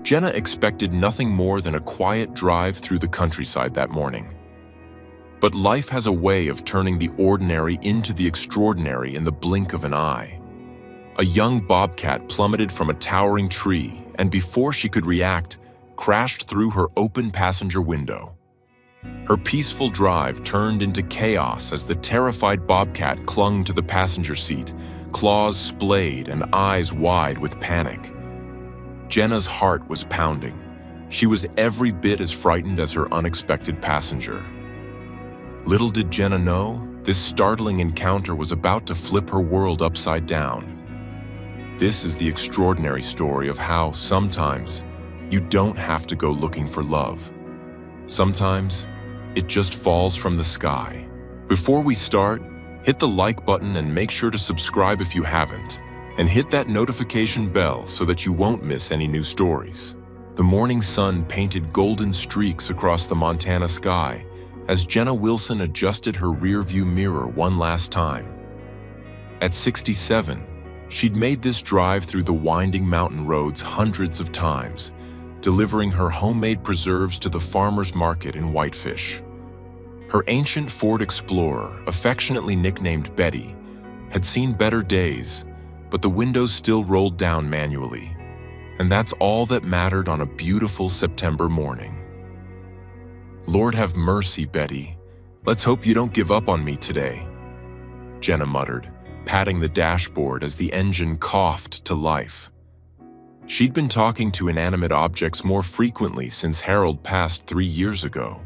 Jenna expected nothing more than a quiet drive through the countryside that morning. But life has a way of turning the ordinary into the extraordinary in the blink of an eye. A young bobcat plummeted from a towering tree and, before she could react, crashed through her open passenger window. Her peaceful drive turned into chaos as the terrified bobcat clung to the passenger seat, claws splayed and eyes wide with panic. Jenna's heart was pounding. She was every bit as frightened as her unexpected passenger. Little did Jenna know, this startling encounter was about to flip her world upside down. This is the extraordinary story of how, sometimes, you don't have to go looking for love. Sometimes, it just falls from the sky. Before we start, hit the like button and make sure to subscribe if you haven't, and hit that notification bell so that you won't miss any new stories. The morning sun painted golden streaks across the Montana sky as Jenna Wilson adjusted her rearview mirror one last time. At 67, she'd made this drive through the winding mountain roads hundreds of times, delivering her homemade preserves to the farmer's market in Whitefish. Her ancient Ford Explorer, affectionately nicknamed Betty, had seen better days, but the windows still rolled down manually. And that's all that mattered on a beautiful September morning. "Lord have mercy, Betty. Let's hope you don't give up on me today," Jenna muttered, patting the dashboard as the engine coughed to life. She'd been talking to inanimate objects more frequently since Harold passed 3 years ago.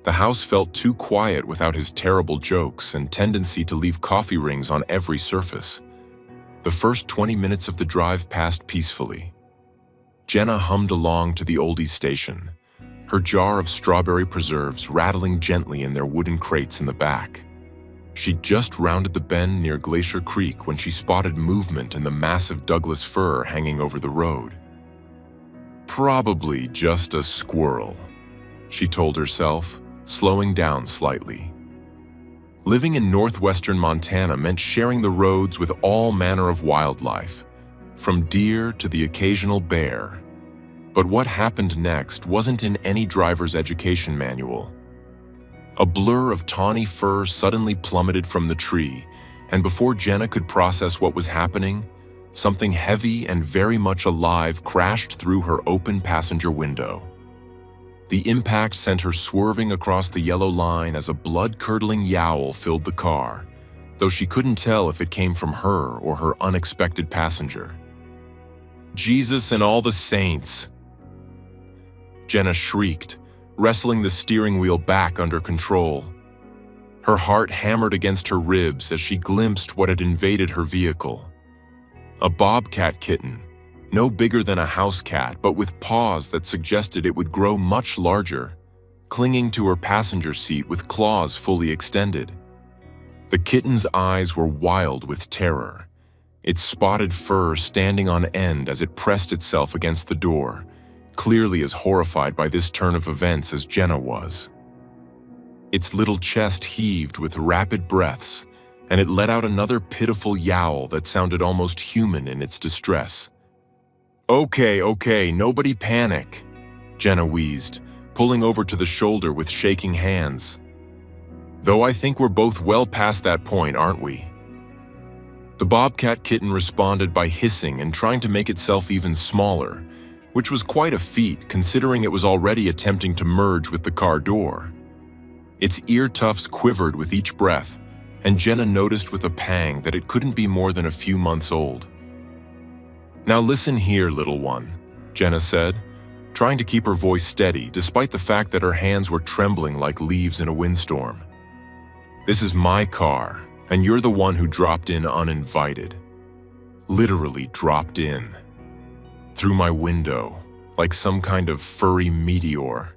The house felt too quiet without his terrible jokes and tendency to leave coffee rings on every surface. The first 20 minutes of the drive passed peacefully. Jenna hummed along to the oldies station, her jar of strawberry preserves rattling gently in their wooden crates in the back. She'd just rounded the bend near Glacier Creek when she spotted movement in the massive Douglas fir hanging over the road. "Probably just a squirrel," she told herself, slowing down slightly. Living in northwestern Montana meant sharing the roads with all manner of wildlife, from deer to the occasional bear. But what happened next wasn't in any driver's education manual. A blur of tawny fur suddenly plummeted from the tree, and before Jenna could process what was happening, something heavy and very much alive crashed through her open passenger window. The impact sent her swerving across the yellow line as a blood-curdling yowl filled the car, though she couldn't tell if it came from her or her unexpected passenger. "Jesus and all the saints!" Jenna shrieked, wrestling the steering wheel back under control. Her heart hammered against her ribs as she glimpsed what had invaded her vehicle. A bobcat kitten, no bigger than a house cat, but with paws that suggested it would grow much larger, clinging to her passenger seat with claws fully extended. The kitten's eyes were wild with terror, its spotted fur standing on end as it pressed itself against the door, clearly as horrified by this turn of events as Jenna was. Its little chest heaved with rapid breaths, and it let out another pitiful yowl that sounded almost human in its distress. Okay, nobody panic," Jenna wheezed, pulling over to the shoulder with shaking hands. "Though I think we're both well past that point, aren't we?" The bobcat kitten responded by hissing and trying to make itself even smaller, which was quite a feat considering it was already attempting to merge with the car door. Its ear tufts quivered with each breath, and Jenna noticed with a pang that it couldn't be more than a few months old. "Now listen here, little one," Jenna said, trying to keep her voice steady despite the fact that her hands were trembling like leaves in a windstorm. "This is my car, and you're the one who dropped in uninvited. Literally dropped in. Through my window, like some kind of furry meteor."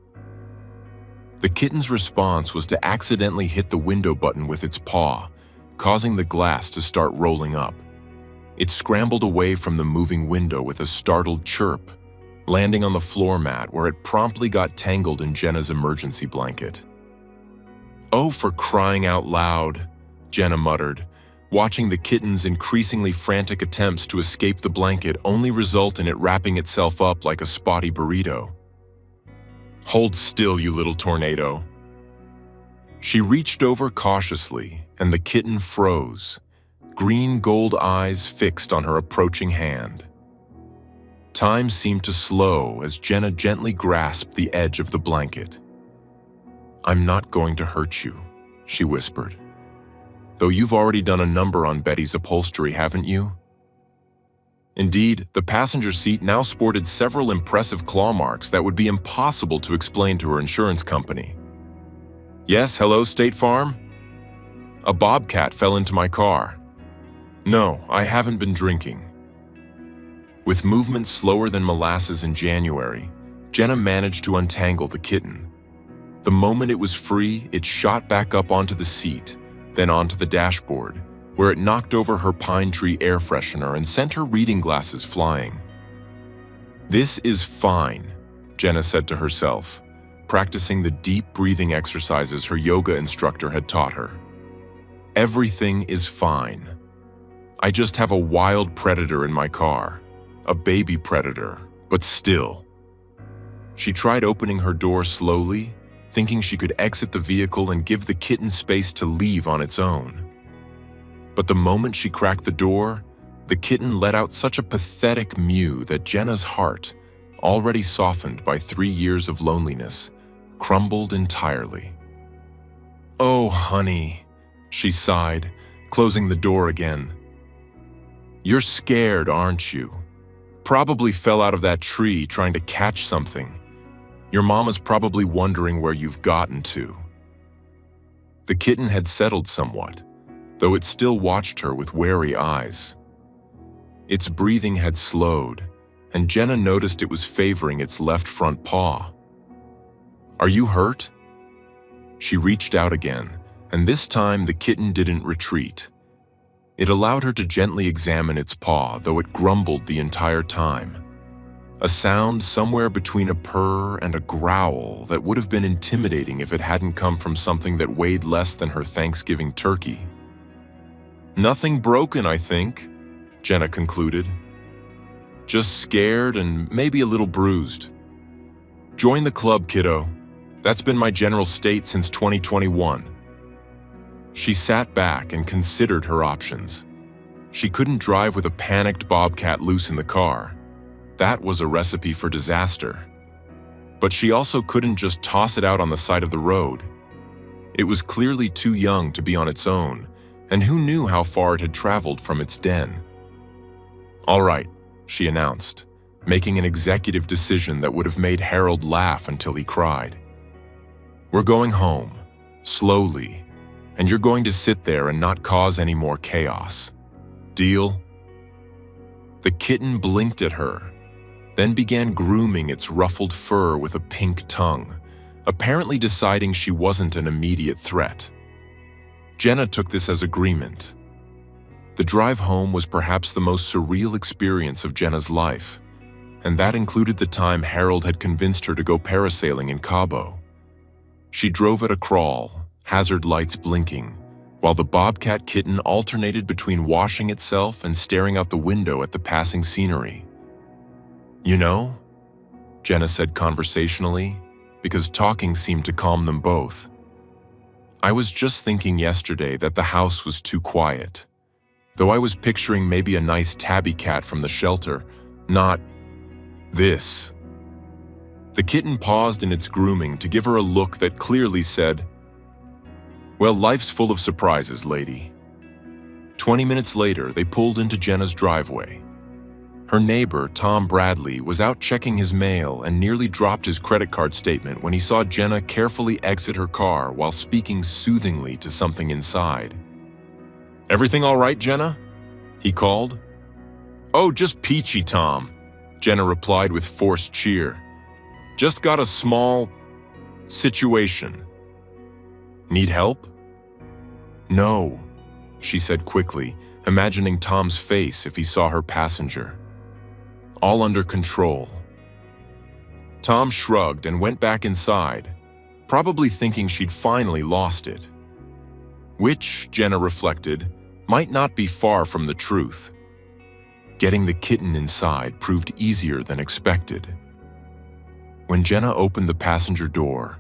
The kitten's response was to accidentally hit the window button with its paw, causing the glass to start rolling up. It scrambled away from the moving window with a startled chirp, landing on the floor mat where it promptly got tangled in Jenna's emergency blanket. "Oh, for crying out loud," Jenna muttered, watching the kitten's increasingly frantic attempts to escape the blanket only result in it wrapping itself up like a spotty burrito. "Hold still, you little tornado." She reached over cautiously, and the kitten froze, green gold eyes fixed on her approaching hand. Time seemed to slow as Jenna gently grasped the edge of the blanket. "I'm not going to hurt you," she whispered. "Though you've already done a number on Betty's upholstery, haven't you?" Indeed, the passenger seat now sported several impressive claw marks that would be impossible to explain to her insurance company. "Yes, hello, State Farm? A bobcat fell into my car. No, I haven't been drinking." With movements slower than molasses in January, Jenna managed to untangle the kitten. The moment it was free, it shot back up onto the seat, then onto the dashboard, where it knocked over her pine tree air freshener and sent her reading glasses flying. "This is fine," Jenna said to herself, practicing the deep breathing exercises her yoga instructor had taught her. "Everything is fine. I just have a wild predator in my car. A baby predator, but still." She tried opening her door slowly, thinking she could exit the vehicle and give the kitten space to leave on its own. But the moment she cracked the door, the kitten let out such a pathetic mew that Jenna's heart, already softened by 3 years of loneliness, crumbled entirely. "Oh, honey," she sighed, closing the door again. "You're scared, aren't you? Probably fell out of that tree trying to catch something. Your mama's probably wondering where you've gotten to." The kitten had settled somewhat, though it still watched her with wary eyes. Its breathing had slowed, and Jenna noticed it was favoring its left front paw. "Are you hurt?" She reached out again, and this time the kitten didn't retreat. It allowed her to gently examine its paw, though it grumbled the entire time. A sound somewhere between a purr and a growl that would have been intimidating if it hadn't come from something that weighed less than her Thanksgiving turkey. "Nothing broken, I think," Jenna concluded. "Just scared and maybe a little bruised. Join the club, kiddo. That's been my general state since 2021. She sat back and considered her options. She couldn't drive with a panicked bobcat loose in the car. That was a recipe for disaster. But she also couldn't just toss it out on the side of the road. It was clearly too young to be on its own, and who knew how far it had traveled from its den. "All right," she announced, making an executive decision that would have made Harold laugh until he cried. "We're going home, slowly, and you're going to sit there and not cause any more chaos. Deal?" The kitten blinked at her, then began grooming its ruffled fur with a pink tongue, apparently deciding she wasn't an immediate threat. Jenna took this as agreement. The drive home was perhaps the most surreal experience of Jenna's life, and that included the time Harold had convinced her to go parasailing in Cabo. She drove at a crawl, hazard lights blinking, while the bobcat kitten alternated between washing itself and staring out the window at the passing scenery. "You know," Jenna said conversationally, because talking seemed to calm them both, "I was just thinking yesterday that the house was too quiet. Though I was picturing maybe a nice tabby cat from the shelter, not this." The kitten paused in its grooming to give her a look that clearly said, "Well, life's full of surprises, lady." 20 minutes later, they pulled into Jenna's driveway. Her neighbor, Tom Bradley, was out checking his mail and nearly dropped his credit card statement when he saw Jenna carefully exit her car while speaking soothingly to something inside. "Everything all right, Jenna?" he called. "Oh, just peachy, Tom," Jenna replied with forced cheer. "Just got a small situation." "Need help?" "No," she said quickly, imagining Tom's face if he saw her passenger. "All under control." Tom shrugged and went back inside, probably thinking she'd finally lost it. Which, Jenna reflected, might not be far from the truth. Getting the kitten inside proved easier than expected. When Jenna opened the passenger door,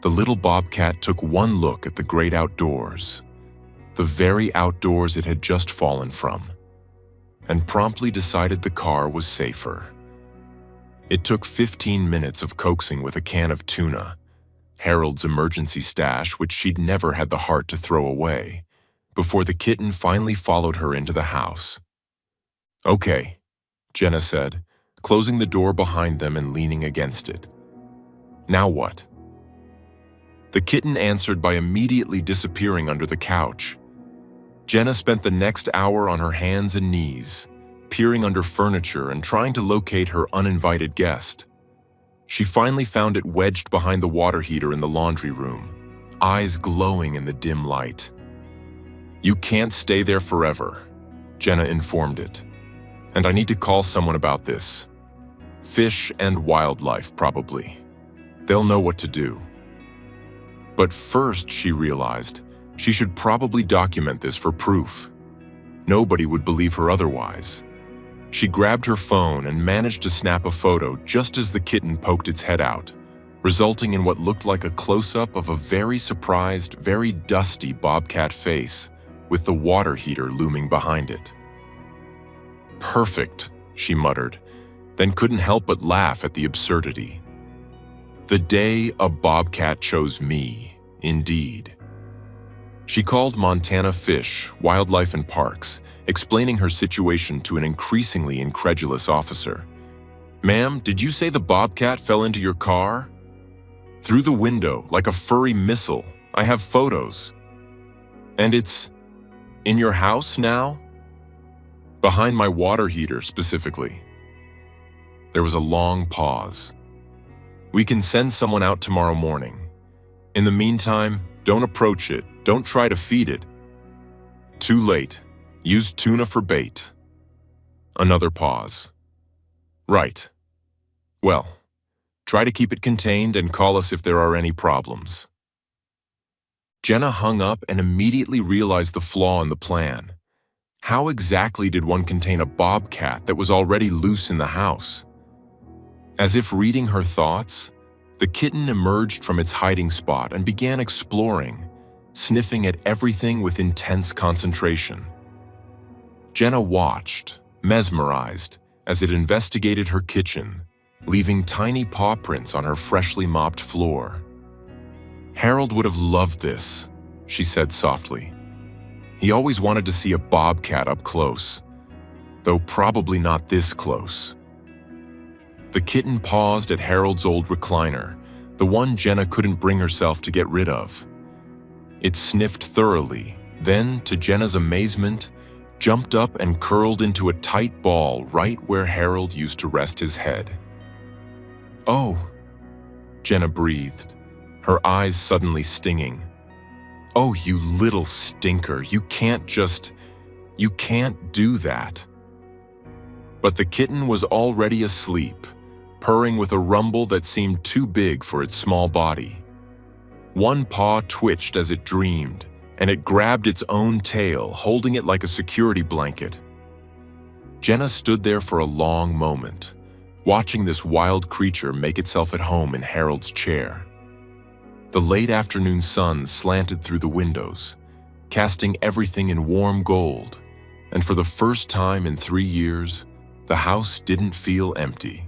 the little bobcat took one look at the great outdoors, the very outdoors it had just fallen from, and promptly decided the car was safer. It took 15 minutes of coaxing with a can of tuna, Harold's emergency stash which she'd never had the heart to throw away, before the kitten finally followed her into the house. "Okay," Jenna said, closing the door behind them and leaning against it. "Now what?" The kitten answered by immediately disappearing under the couch. Jenna spent the next hour on her hands and knees, peering under furniture and trying to locate her uninvited guest. She finally found it wedged behind the water heater in the laundry room, eyes glowing in the dim light. "You can't stay there forever," Jenna informed it. "And I need to call someone about this. Fish and wildlife, probably. They'll know what to do." But first, she realized, she should probably document this for proof. Nobody would believe her otherwise. She grabbed her phone and managed to snap a photo just as the kitten poked its head out, resulting in what looked like a close-up of a very surprised, very dusty bobcat face, with the water heater looming behind it. "Perfect," she muttered, then couldn't help but laugh at the absurdity. The day a bobcat chose me, indeed. She called Montana Fish, Wildlife and Parks, explaining her situation to an increasingly incredulous officer. "Ma'am, did you say the bobcat fell into your car?" "Through the window, like a furry missile. I have photos." "And it's in your house now?" "Behind my water heater, specifically." There was a long pause. "We can send someone out tomorrow morning. In the meantime, don't approach it. Don't try to feed it." "Too late. Use tuna for bait." Another pause. "Right. Well, try to keep it contained and call us if there are any problems." Jenna hung up and immediately realized the flaw in the plan. How exactly did one contain a bobcat that was already loose in the house? As if reading her thoughts, the kitten emerged from its hiding spot and began exploring, sniffing at everything with intense concentration. Jenna watched, mesmerized, as it investigated her kitchen, leaving tiny paw prints on her freshly mopped floor. "Harold would have loved this," she said softly. "He always wanted to see a bobcat up close, though probably not this close." The kitten paused at Harold's old recliner, the one Jenna couldn't bring herself to get rid of. It sniffed thoroughly, then, to Jenna's amazement, jumped up and curled into a tight ball right where Harold used to rest his head. "Oh," Jenna breathed, her eyes suddenly stinging. "Oh, you little stinker, you can't do that." But the kitten was already asleep, purring with a rumble that seemed too big for its small body. One paw twitched as it dreamed, and it grabbed its own tail, holding it like a security blanket. Jenna stood there for a long moment, watching this wild creature make itself at home in Harold's chair. The late afternoon sun slanted through the windows, casting everything in warm gold, and for the first time in 3 years, the house didn't feel empty.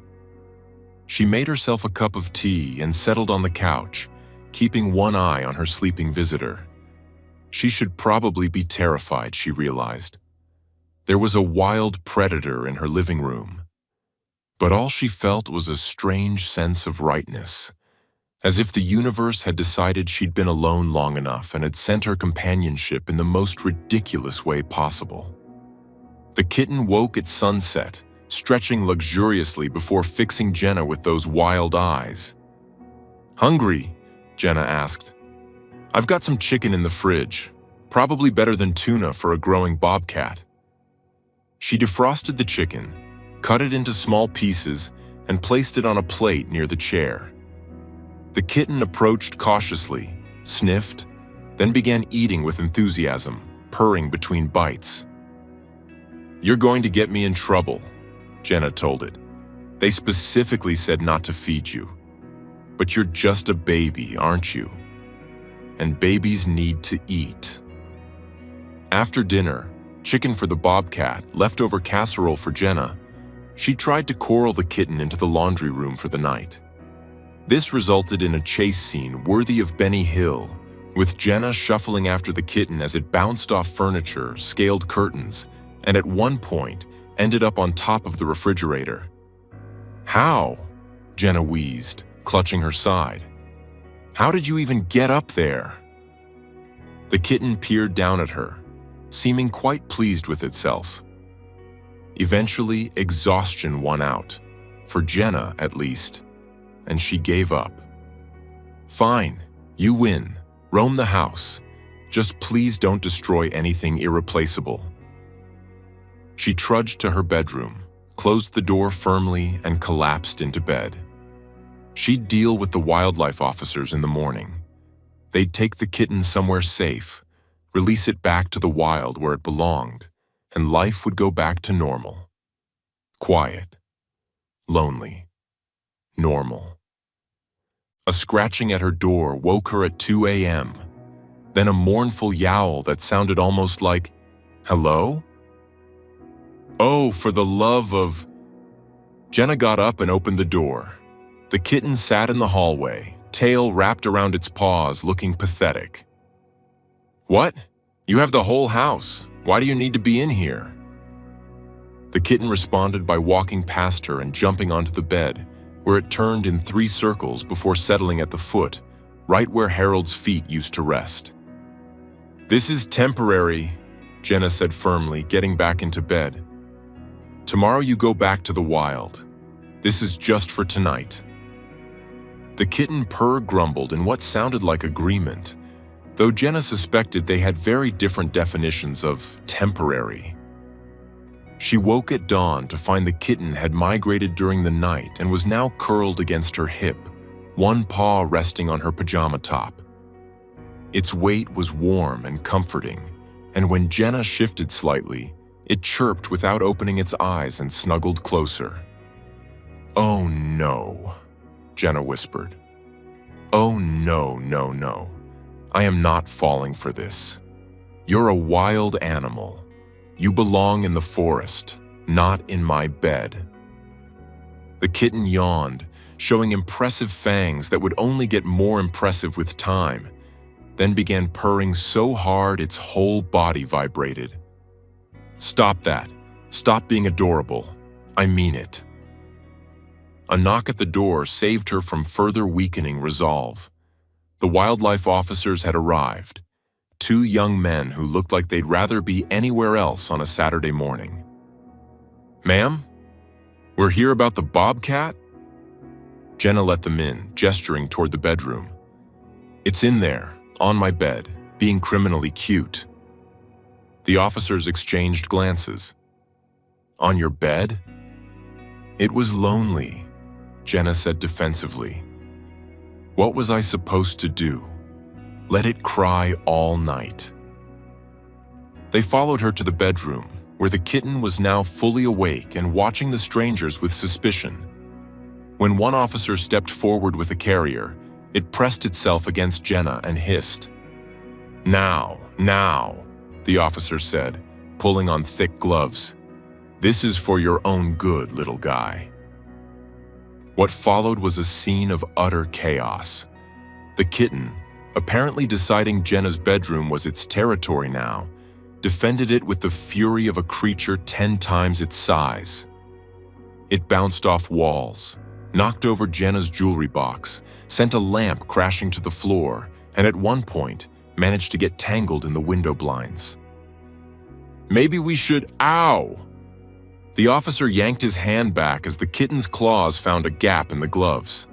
She made herself a cup of tea and settled on the couch, keeping one eye on her sleeping visitor. She should probably be terrified, she realized. There was a wild predator in her living room. But all she felt was a strange sense of rightness, as if the universe had decided she'd been alone long enough and had sent her companionship in the most ridiculous way possible. The kitten woke at sunset, stretching luxuriously before fixing Jenna with those wild eyes. "Hungry?" Jenna asked. "I've got some chicken in the fridge, probably better than tuna for a growing bobcat." She defrosted the chicken, cut it into small pieces, and placed it on a plate near the chair. The kitten approached cautiously, sniffed, then began eating with enthusiasm, purring between bites. "You're going to get me in trouble," Jenna told it. "They specifically said not to feed you. But you're just a baby, aren't you? And babies need to eat." After dinner, chicken for the Bobcat, leftover casserole for Jenna, she tried to coral the kitten into the laundry room for the night. This resulted in a chase scene worthy of Benny Hill, with Jenna shuffling after the kitten as it bounced off furniture, scaled curtains, and at one point ended up on top of the refrigerator. "How?" Jenna wheezed, clutching her side. "How did you even get up there?" The kitten peered down at her, seeming quite pleased with itself. Eventually, exhaustion won out, for Jenna at least, and she gave up. "Fine, you win. Roam the house. Just please don't destroy anything irreplaceable." She trudged to her bedroom, closed the door firmly, and collapsed into bed. She'd deal with the wildlife officers in the morning. They'd take the kitten somewhere safe, release it back to the wild where it belonged, and life would go back to normal. Quiet. Lonely. Normal. A scratching at her door woke her at 2 a.m., then a mournful yowl that sounded almost like, "Hello?" "Oh, for the love of—" Jenna got up and opened the door. The kitten sat in the hallway, tail wrapped around its paws, looking pathetic. "What? You have the whole house. Why do you need to be in here?" The kitten responded by walking past her and jumping onto the bed, where it turned in 3 circles before settling at the foot, right where Harold's feet used to rest. "This is temporary," Jenna said firmly, getting back into bed. "Tomorrow you go back to the wild. This is just for tonight." The kitten grumbled in what sounded like agreement, though Jenna suspected they had very different definitions of temporary. She woke at dawn to find the kitten had migrated during the night and was now curled against her hip, one paw resting on her pajama top. Its weight was warm and comforting, and when Jenna shifted slightly, it chirped without opening its eyes and snuggled closer. "Oh no," Jenna whispered. "Oh no, no, no. I am not falling for this. You're a wild animal. You belong in the forest, not in my bed." The kitten yawned, showing impressive fangs that would only get more impressive with time, then began purring so hard its whole body vibrated. "Stop that. Stop being adorable. I mean it." A knock at the door saved her from further weakening resolve. The wildlife officers had arrived, 2 young men who looked like they'd rather be anywhere else on a Saturday morning. "Ma'am, we're here about the Bobcat?" Jenna let them in, gesturing toward the bedroom. "It's in there, on my bed, being criminally cute." The officers exchanged glances. "On your bed?" "It was lonely," Jenna said defensively. "What was I supposed to do? Let it cry all night?" They followed her to the bedroom, where the kitten was now fully awake and watching the strangers with suspicion. When one officer stepped forward with a carrier, it pressed itself against Jenna and hissed. Now, the officer said, pulling on thick gloves. "This is for your own good, little guy." What followed was a scene of utter chaos. The kitten, apparently deciding Jenna's bedroom was its territory now, defended it with the fury of a creature 10 times its size. It bounced off walls, knocked over Jenna's jewelry box, sent a lamp crashing to the floor, and at one point managed to get tangled in the window blinds. "Maybe we should— Ow!" The officer yanked his hand back as the kitten's claws found a gap in the gloves.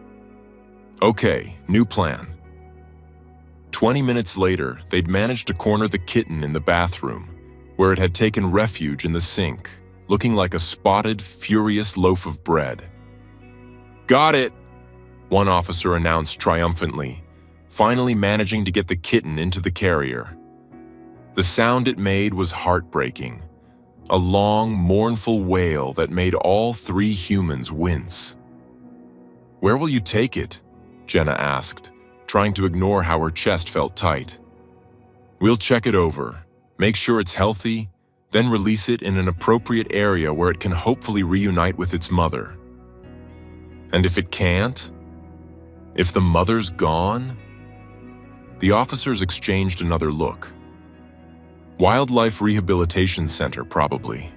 "Okay, new plan." 20 minutes later, they'd managed to corner the kitten in the bathroom, where it had taken refuge in the sink, looking like a spotted, furious loaf of bread. "Got it!" one officer announced triumphantly, finally managing to get the kitten into the carrier. The sound it made was heartbreaking, a long, mournful wail that made all three humans wince. "Where will you take it?" Jenna asked, trying to ignore how her chest felt tight. "We'll check it over, make sure it's healthy, then release it in an appropriate area where it can hopefully reunite with its mother." "And if it can't? If the mother's gone?" The officers exchanged another look. Wildlife Rehabilitation Center, probably.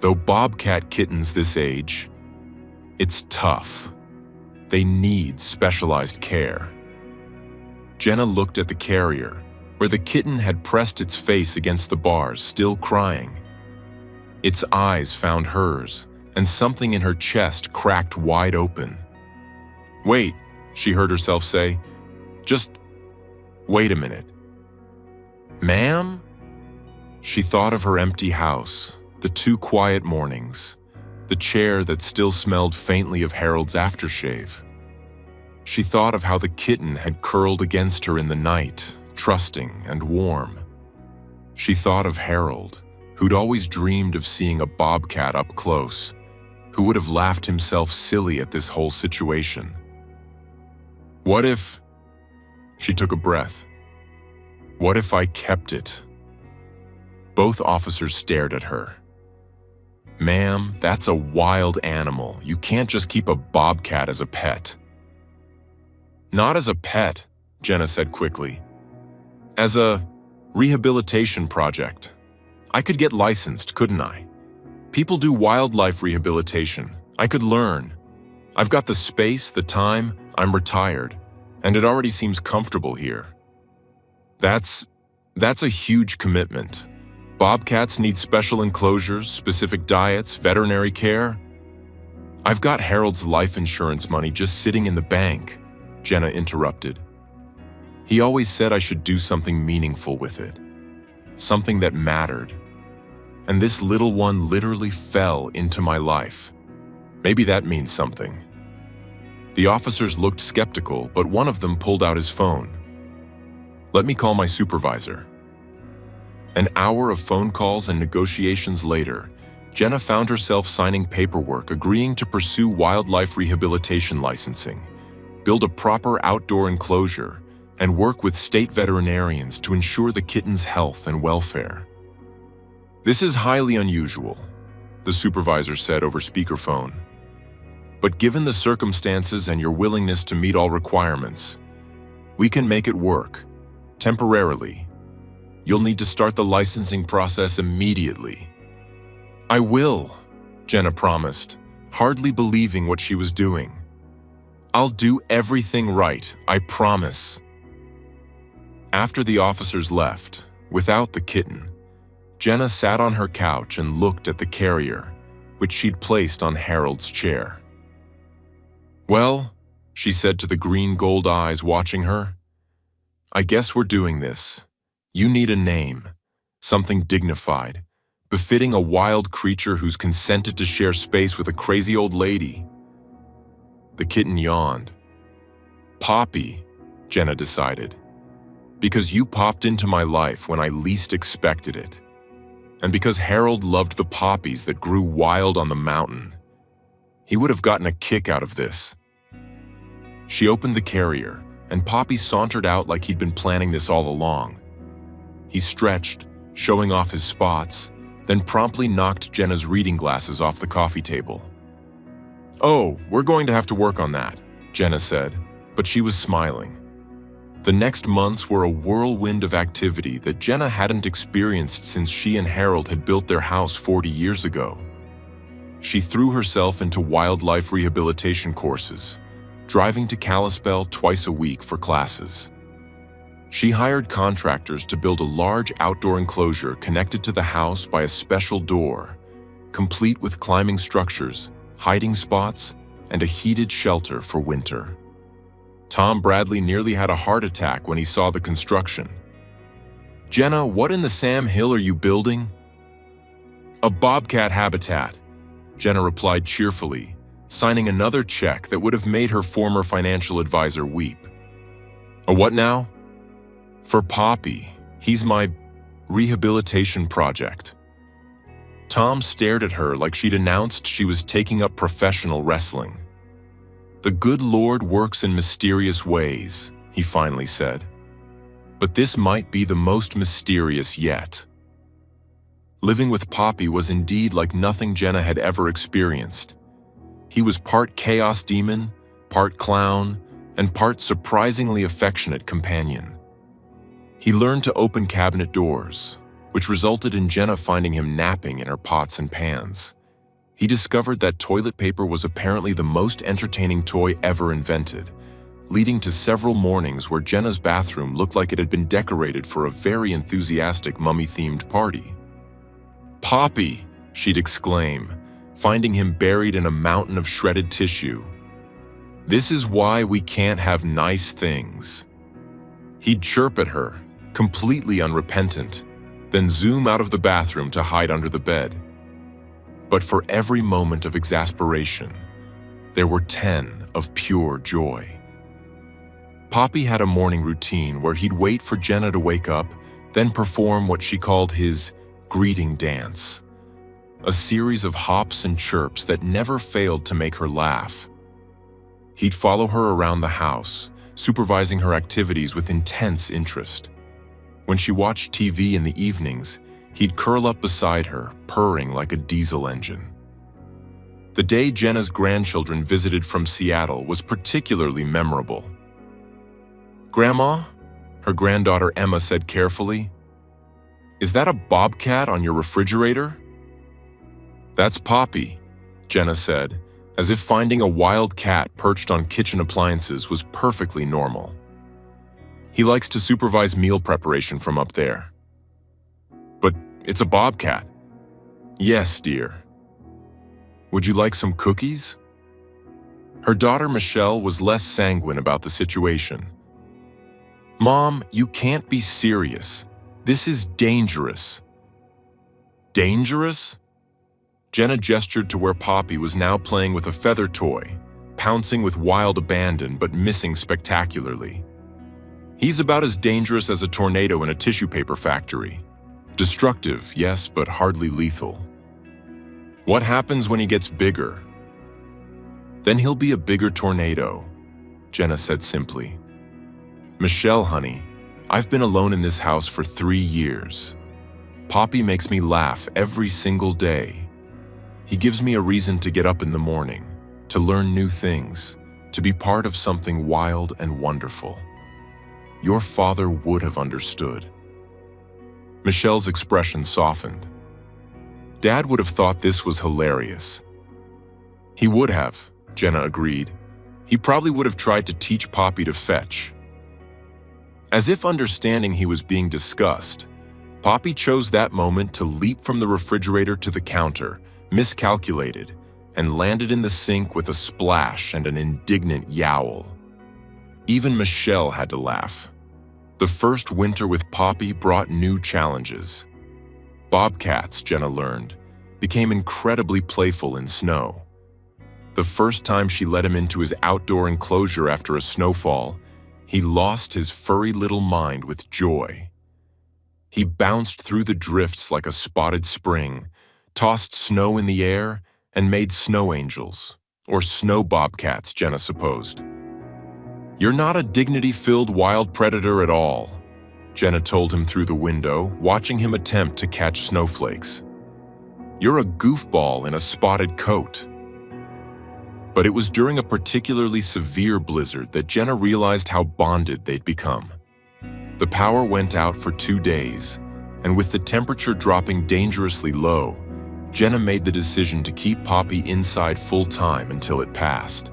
Though bobcat kittens this age, it's tough. They need specialized care. Jenna looked at the carrier, where the kitten had pressed its face against the bars, still crying. Its eyes found hers, and something in her chest cracked wide open. "Wait," she heard herself say. "Just wait a minute." "Ma'am?" She thought of her empty house, the 2 quiet mornings, the chair that still smelled faintly of Harold's aftershave. She thought of how the kitten had curled against her in the night, trusting and warm. She thought of Harold, who'd always dreamed of seeing a bobcat up close, who would have laughed himself silly at this whole situation. What if... She took a breath. What if I kept it? Both officers stared at her. "Ma'am, that's a wild animal. You can't just keep a bobcat as a pet." "Not as a pet," Jenna said quickly. "As a rehabilitation project. I could get licensed, couldn't I? People do wildlife rehabilitation. I could learn. I've got the space, the time, I'm retired, and it already seems comfortable here." That's a huge commitment. Bobcats need special enclosures, specific diets, veterinary care. "I've got Harold's life insurance money just sitting in the bank," Jenna interrupted. "He always said I should do something meaningful with it, something that mattered. And this little one literally fell into my life. Maybe that means something." The officers looked skeptical, but one of them pulled out his phone. "Let me call my supervisor." An hour of phone calls and negotiations later, Jenna found herself signing paperwork agreeing to pursue wildlife rehabilitation licensing, build a proper outdoor enclosure, and work with state veterinarians to ensure the kitten's health and welfare. "This is highly unusual," the supervisor said over speakerphone. "But given the circumstances and your willingness to meet all requirements, we can make it work, temporarily. You'll need to start the licensing process immediately." "I will," Jenna promised, hardly believing what she was doing. "I'll do everything right, I promise." After the officers left, without the kitten, Jenna sat on her couch and looked at the carrier, which she'd placed on Harold's chair. "Well," she said to the green-gold eyes watching her, "I guess we're doing this. You need a name, something dignified, befitting a wild creature who's consented to share space with a crazy old lady." The kitten yawned. "Poppy," Jenna decided, "because you popped into my life when I least expected it. And because Harold loved the poppies that grew wild on the mountain. He would have gotten a kick out of this." She opened the carrier, and Poppy sauntered out like he'd been planning this all along. He stretched, showing off his spots, then promptly knocked Jenna's reading glasses off the coffee table. "Oh, we're going to have to work on that," Jenna said, but she was smiling. The next months were a whirlwind of activity that Jenna hadn't experienced since she and Harold had built their house 40 years ago. She threw herself into wildlife rehabilitation courses, driving to Kalispell twice a week for classes. She hired contractors to build a large outdoor enclosure connected to the house by a special door, complete with climbing structures, hiding spots, and a heated shelter for winter. Tom Bradley nearly had a heart attack when he saw the construction. "Jenna, what in the Sam Hill are you building?" "A bobcat habitat," Jenna replied cheerfully, signing another check that would have made her former financial advisor weep. "A what now?" "For Poppy," He's my rehabilitation project. Tom stared at her like she'd announced she was taking up professional wrestling. The good Lord works in mysterious ways, he finally said. But this might be the most mysterious yet. Living with Poppy was indeed like nothing Jenna had ever experienced. He was part chaos demon, part clown, and part surprisingly affectionate companion. He learned to open cabinet doors, which resulted in Jenna finding him napping in her pots and pans. He discovered that toilet paper was apparently the most entertaining toy ever invented, leading to several mornings where Jenna's bathroom looked like it had been decorated for a very enthusiastic mummy-themed party. "Poppy!" she'd exclaim, finding him buried in a mountain of shredded tissue. "This is why we can't have nice things." He'd chirp at her, completely unrepentant, then zoom out of the bathroom to hide under the bed. But for every moment of exasperation, there were 10 of pure joy. Poppy had a morning routine where he'd wait for Jenna to wake up, then perform what she called his greeting dance, a series of hops and chirps that never failed to make her laugh. He'd follow her around the house, supervising her activities with intense interest. When she watched TV in the evenings, he'd curl up beside her, purring like a diesel engine. The day Jenna's grandchildren visited from Seattle was particularly memorable. "Grandma," her granddaughter Emma said carefully, "is that a bobcat on your refrigerator?" "That's Poppy," Jenna said, as if finding a wild cat perched on kitchen appliances was perfectly normal. "He likes to supervise meal preparation from up there." "But it's a bobcat." "Yes, dear." "Would you like some cookies?" Her daughter Michelle was less sanguine about the situation. "Mom, you can't be serious. This is dangerous." "Dangerous?" Jenna gestured to where Poppy was now playing with a feather toy, pouncing with wild abandon but missing spectacularly. "He's about as dangerous as a tornado in a tissue paper factory. Destructive, yes, but hardly lethal." "What happens when he gets bigger?" "Then he'll be a bigger tornado," Jenna said simply. "Michelle, honey, I've been alone in this house for 3 years. Poppy makes me laugh every single day. He gives me a reason to get up in the morning, to learn new things, to be part of something wild and wonderful. Your father would have understood." Michelle's expression softened. Dad would have thought this was hilarious. "He would have," Jenna agreed. "He probably would have tried to teach Poppy to fetch." As if understanding he was being discussed, Poppy chose that moment to leap from the refrigerator to the counter, miscalculated, and landed in the sink with a splash and an indignant yowl. Even Michelle had to laugh. The first winter with Poppy brought new challenges. Bobcats, Jenna learned, became incredibly playful in snow. The first time she let him into his outdoor enclosure after a snowfall, he lost his furry little mind with joy. He bounced through the drifts like a spotted spring, tossed snow in the air, and made snow angels, or snow bobcats, Jenna supposed. "You're not a dignity-filled wild predator at all," Jenna told him through the window, watching him attempt to catch snowflakes. "You're a goofball in a spotted coat." But it was during a particularly severe blizzard that Jenna realized how bonded they'd become. The power went out for 2 days, and with the temperature dropping dangerously low, Jenna made the decision to keep Poppy inside full-time until it passed.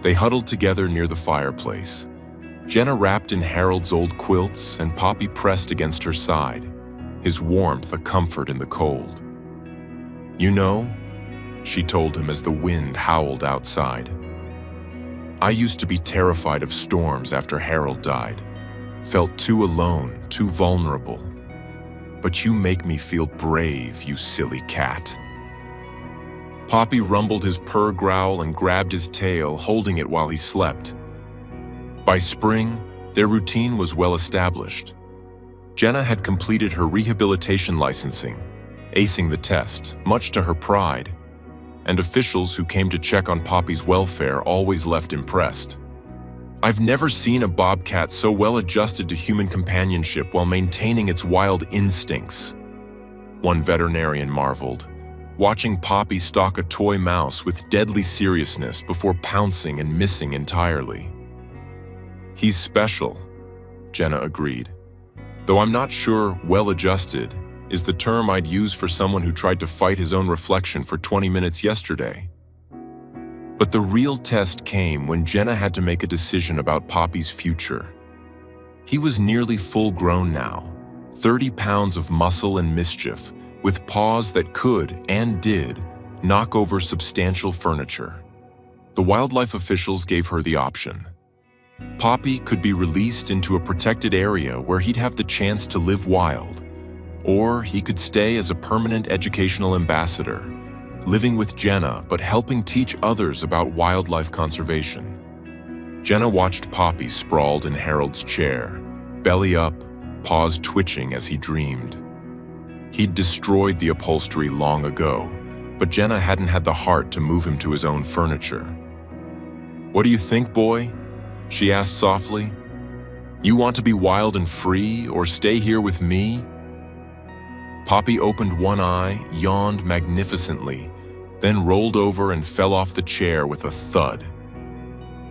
They huddled together near the fireplace, Jenna wrapped in Harold's old quilts and Poppy pressed against her side, his warmth a comfort in the cold. "You know," she told him as the wind howled outside, "I used to be terrified of storms after Harold died, felt too alone, too vulnerable. But you make me feel brave, you silly cat." Poppy rumbled his purr growl and grabbed his tail, holding it while he slept. By spring, their routine was well established. Jenna had completed her rehabilitation licensing, acing the test, much to her pride, and officials who came to check on Poppy's welfare always left impressed. "I've never seen a bobcat so well adjusted to human companionship while maintaining its wild instincts," one veterinarian marveled, watching Poppy stalk a toy mouse with deadly seriousness before pouncing and missing entirely. "He's special," Jenna agreed, "though I'm not sure well-adjusted is the term I'd use for someone who tried to fight his own reflection for 20 minutes yesterday." But the real test came when Jenna had to make a decision about Poppy's future. He was nearly full-grown now, 30 pounds of muscle and mischief, with paws that could, and did, knock over substantial furniture. The wildlife officials gave her the option. Poppy could be released into a protected area where he'd have the chance to live wild, or he could stay as a permanent educational ambassador, living with Jenna but helping teach others about wildlife conservation. Jenna watched Poppy sprawled in Harold's chair, belly up, paws twitching as he dreamed. He'd destroyed the upholstery long ago, but Jenna hadn't had the heart to move him to his own furniture. "What do you think, boy?" she asked softly. "You want to be wild and free, or stay here with me?" Poppy opened one eye, yawned magnificently, then rolled over and fell off the chair with a thud.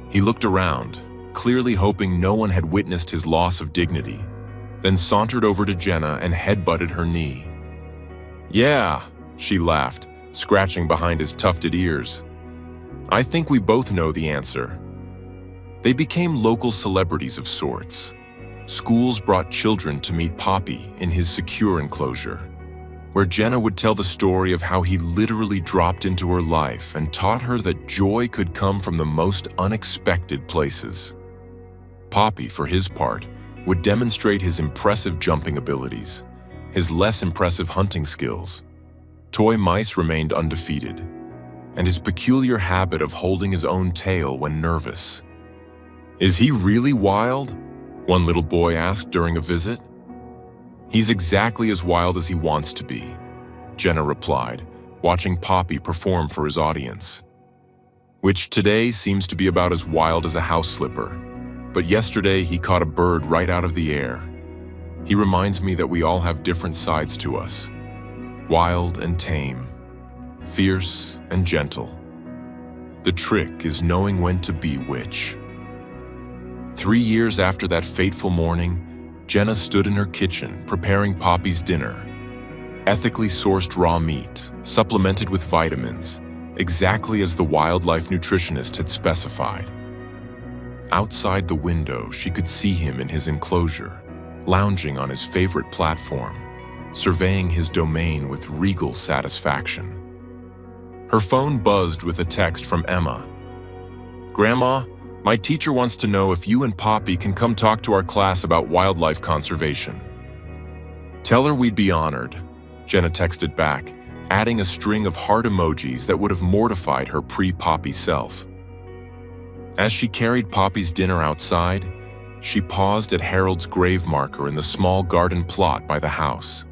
He looked around, clearly hoping no one had witnessed his loss of dignity, then sauntered over to Jenna and headbutted her knee. "Yeah," she laughed, scratching behind his tufted ears. "I think we both know the answer." They became local celebrities of sorts. Schools brought children to meet Poppy in his secure enclosure, where Jenna would tell the story of how he literally dropped into her life and taught her that joy could come from the most unexpected places. Poppy, for his part, would demonstrate his impressive jumping abilities, his less impressive hunting skills. Toy mice remained undefeated, and his peculiar habit of holding his own tail when nervous. "Is he really wild?" one little boy asked during a visit. "He's exactly as wild as he wants to be," Jenna replied, watching Poppy perform for his audience. "Which today seems to be about as wild as a house slipper. But yesterday he caught a bird right out of the air. He reminds me that we all have different sides to us. Wild and tame, fierce and gentle. The trick is knowing when to be which." 3 years after that fateful morning, Jenna stood in her kitchen preparing Poppy's dinner. Ethically sourced raw meat, supplemented with vitamins, exactly as the wildlife nutritionist had specified. Outside the window, she could see him in his enclosure, lounging on his favorite platform, surveying his domain with regal satisfaction. Her phone buzzed with a text from Emma. "Grandma, my teacher wants to know if you and Poppy can come talk to our class about wildlife conservation." "Tell her we'd be honored," Jenna texted back, adding a string of heart emojis that would have mortified her pre-Poppy self. As she carried Poppy's dinner outside, she paused at Harold's grave marker in the small garden plot by the house.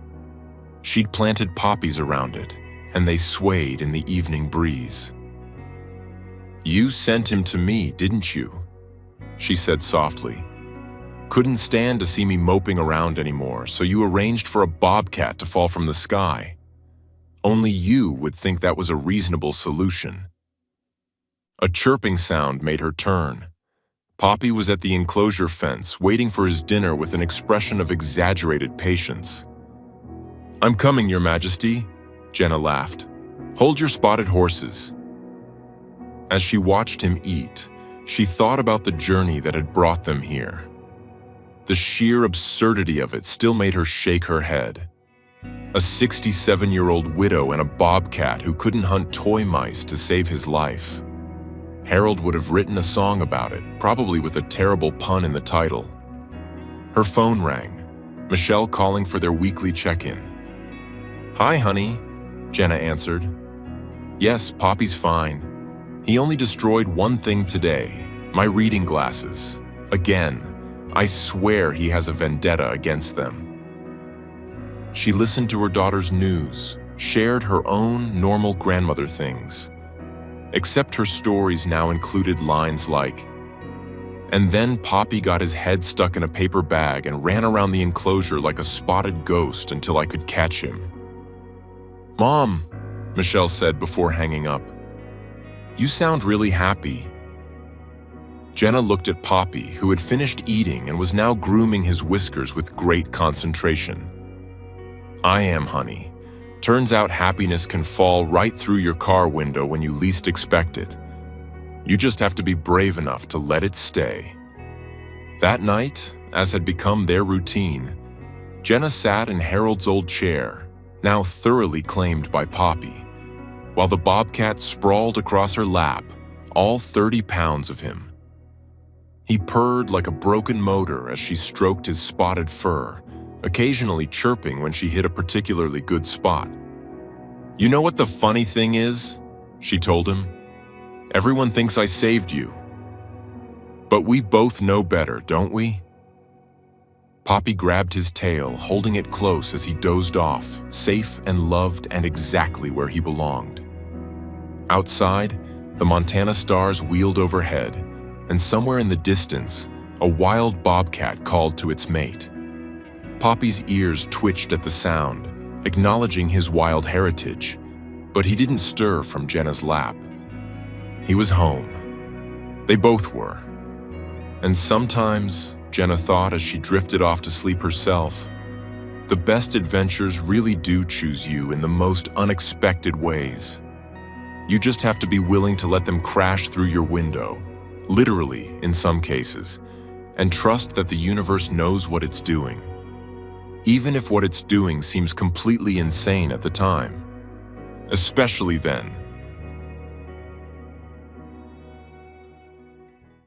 She'd planted poppies around it, and they swayed in the evening breeze. "You sent him to me, didn't you?" she said softly. "Couldn't stand to see me moping around anymore, so you arranged for a bobcat to fall from the sky. Only you would think that was a reasonable solution." A chirping sound made her turn. Poppy was at the enclosure fence, waiting for his dinner with an expression of exaggerated patience. "I'm coming, Your Majesty," Jenna laughed. "Hold your spotted horses." As she watched him eat, she thought about the journey that had brought them here. The sheer absurdity of it still made her shake her head. A 67-year-old widow and a bobcat who couldn't hunt toy mice to save his life. Harold would have written a song about it, probably with a terrible pun in the title. Her phone rang, Michelle calling for their weekly check-in. "Hi, honey," Jenna answered. "Yes, Poppy's fine. He only destroyed one thing today, my reading glasses. Again, I swear he has a vendetta against them." She listened to her daughter's news, shared her own normal grandmother things. Except her stories now included lines like, "And then Poppy got his head stuck in a paper bag and ran around the enclosure like a spotted ghost until I could catch him." "Mom," Michelle said before hanging up, "you sound really happy." Jenna looked at Poppy, who had finished eating and was now grooming his whiskers with great concentration. "I am, honey. Turns out happiness can fall right through your car window when you least expect it. You just have to be brave enough to let it stay." That night, as had become their routine, Jenna sat in Harold's old chair, now thoroughly claimed by Poppy, while the Bobcat sprawled across her lap, all 30 pounds of him. He purred like a broken motor as she stroked his spotted fur, occasionally chirping when she hit a particularly good spot. "You know what the funny thing is?" she told him. "Everyone thinks I saved you. But we both know better, don't we?" Poppy grabbed his tail, holding it close as he dozed off, safe and loved and exactly where he belonged. Outside, the Montana stars wheeled overhead, and somewhere in the distance, a wild bobcat called to its mate. Poppy's ears twitched at the sound, acknowledging his wild heritage, but he didn't stir from Jenna's lap. He was home. They both were. And sometimes, Jenna thought as she drifted off to sleep herself, the best adventures really do choose you in the most unexpected ways. You just have to be willing to let them crash through your window, literally in some cases, and trust that the universe knows what it's doing, even if what it's doing seems completely insane at the time. Especially then,